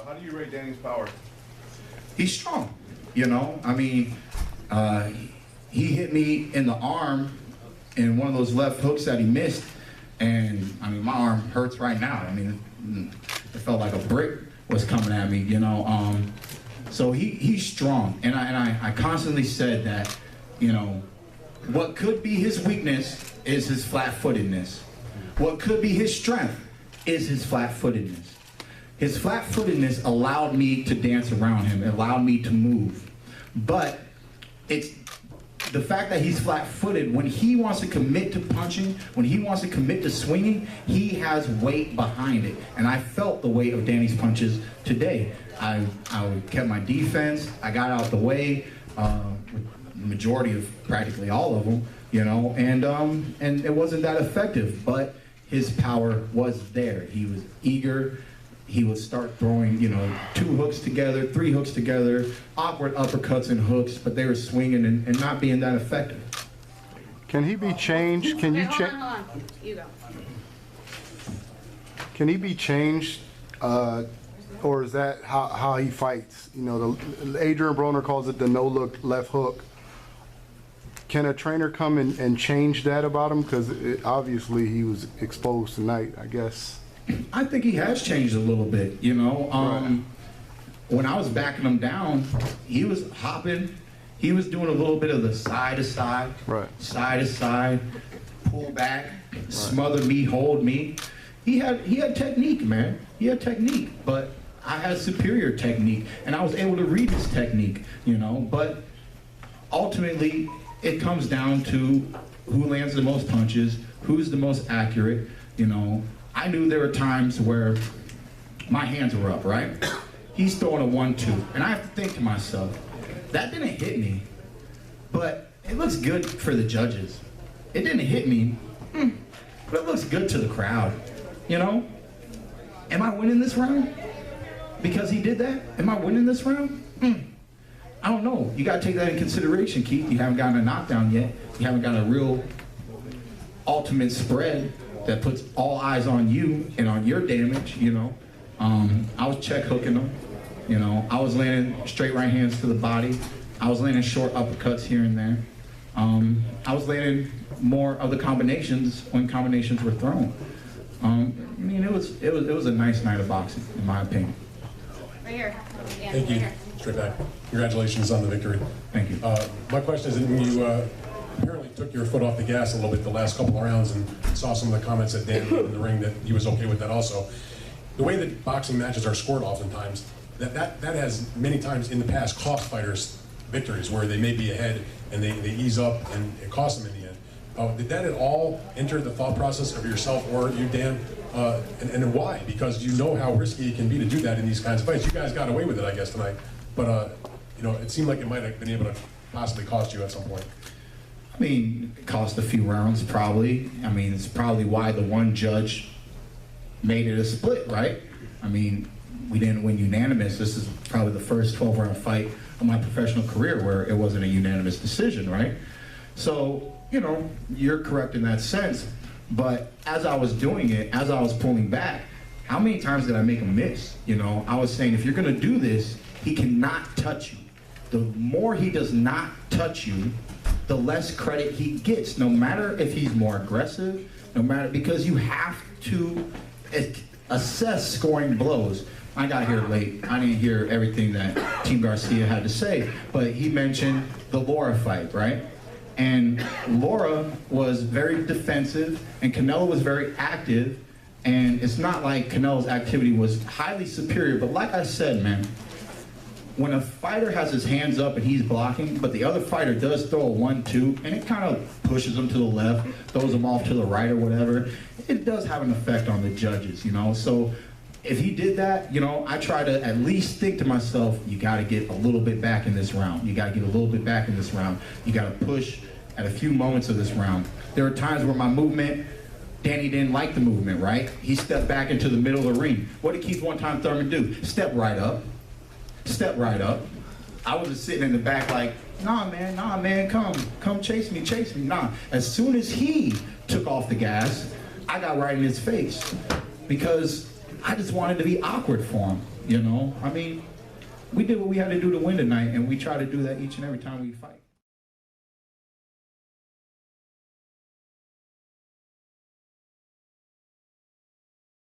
How do you rate Danny's power? He's strong, you know. I mean, he hit me in the arm in one of those left hooks that he missed, and I mean, my arm hurts right now. I mean, it felt like a brick was coming at me, you know. So he's strong, and I constantly said that, you know, what could be his weakness is his flat-footedness. What could be his strength is his flat-footedness. His flat-footedness allowed me to dance around him. It allowed me to move. But it's the fact that he's flat-footed, when he wants to commit to punching, when he wants to commit to swinging, he has weight behind it. And I felt the weight of Danny's punches today. I kept my defense. I got out the way, with the majority of practically all of them, you know, and it wasn't that effective, but his power was there. He was eager. He would start throwing, you know, 2 hooks together, 3 hooks together, awkward uppercuts and hooks, but they were swinging and not being that effective. Can he be changed? Can you hold on. You go. Can he be changed, or is that how he fights? You know, Adrian Broner calls it the no-look left hook. Can a trainer come and change that about him? Because obviously he was exposed tonight, I guess. I think he has changed a little bit, you know. Right. When I was backing him down, he was hopping. He was doing a little bit of the side to side, Right. side to side, pull back, smother me, hold me. He had technique, man. He had technique, but I had superior technique, and I was able to read his technique, you know. But ultimately, it comes down to who lands the most punches, who's the most accurate, you know. I knew there were times where my hands were up, right? He's throwing a 1-2, and I have to think to myself, that didn't hit me, but it looks good for the judges. It didn't hit me, but it looks good to the crowd, you know? Am I winning this round? Because he did that? Am I winning this round? I don't know. You gotta take that in consideration, Keith. You haven't gotten a knockdown yet. You haven't got a real ultimate spread that puts all eyes on you and on your damage, you know. I was check hooking them, you know. I was landing straight right hands to the body. I was landing short uppercuts here and there. I was landing more of the combinations when combinations were thrown. I mean, it was a nice night of boxing, in my opinion. Right here. Yeah, Thank you. right here. Straight back. Congratulations on the victory. Thank you. My question is, when you apparently took your foot off the gas a little bit the last couple of rounds and saw some of the comments that Dan made in the ring that he was okay with that also. The way that boxing matches are scored oftentimes, that has many times in the past cost fighters victories where they may be ahead and they ease up and it costs them in the end. Did that at all enter the thought process of yourself or you, Dan? And why? Because you know how risky it can be to do that in these kinds of fights. You guys got away with it, I guess, tonight. But, you know, it seemed like it might have been able to possibly cost you at some point. I mean, it cost a few rounds, probably. I mean, it's probably why the one judge made it a split, right? I mean, we didn't win unanimous. This is probably the first 12-round fight of my professional career where it wasn't a unanimous decision, right? So, you know, you're correct in that sense. But as I was doing it, as I was pulling back, how many times did I make a miss? You know, I was saying, if you're gonna do this, he cannot touch you. The more he does not touch you, the less credit he gets, no matter if he's more aggressive, no matter, because you have to assess scoring blows. I got here late. I didn't hear everything that Team Garcia had to say, but he mentioned the Laura fight, right? And Laura was very defensive, and Canelo was very active, and it's not like Canelo's activity was highly superior, but like I said, man, when a fighter has his hands up and he's blocking, but the other fighter does throw a 1-2, and it kind of pushes him to the left, throws him off to the right or whatever, it does have an effect on the judges, you know? So if he did that, you know, I try to at least think to myself, you got to get a little bit back in this round. You got to get a little bit back in this round. You got to push at a few moments of this round. There are times where my movement, Danny didn't like the movement, right? He stepped back into the middle of the ring. What did Keith one-time Thurman do? Step right up. Step right up. I was just sitting in the back like, nah man, come chase me, nah. As soon as he took off the gas, I got right in his face because I just wanted to be awkward for him. You know, I mean, we did what we had to do to win tonight, and we try to do that each and every time we fight.